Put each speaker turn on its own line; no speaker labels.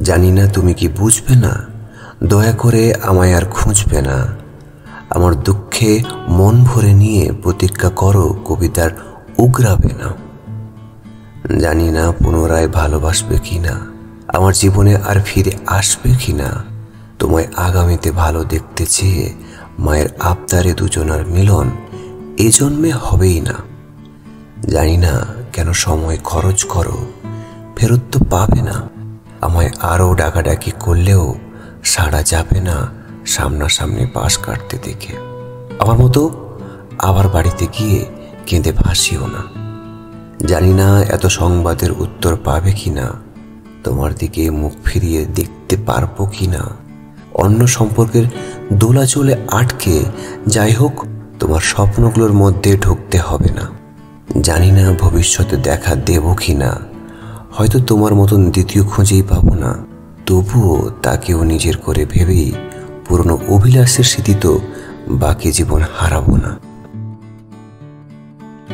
জানি না তুমি কি বুঝবে না, দয়া করে আমায় আর খুঁজবে না। আমার দুঃখে মন ভরে নিয়ে প্রতিজ্ঞা করো কবিতার উগরাবে না। জানি না পুনরায় ভালোবাসবে কিনা, আমার জীবনে আর ফিরে আসবে কিনা। তোমায় আগামীতে ভালো দেখতে চেয়ে মায়ের আবদারে দুজনার মিলন এ জন্মে হবেই না। জানি না কেন সময় খরচ করো, ফেরত তো পাবে না। আমায় আরও ডাকাডাকি করলেও সাড়া যাবে না সামনাসামনি পাশ কাটতে দেখে। আমার মতো আবার বাড়িতে গিয়ে কেঁদে ভাসিও না। জানি না এত সংবাদের উত্তর পাবে কিনা, তোমার দিকে মুখ ফিরিয়ে দেখতে পারবো কিনা। অন্য সম্পর্কের দোলাচলে আটকে যাই হোক, তোমার স্বপ্নগুলোর মধ্যে ঢুকতে হবে না। জানি না ভবিষ্যতে দেখা দেব কিনা, হয়তো তোমার মতন দ্বিতীয় খুঁজেই পাবো না। তবুও তাকেও নিজের করে ভেবেই পুরনো অভিলাষের স্মৃতি তো বাকি জীবন হারাবো না।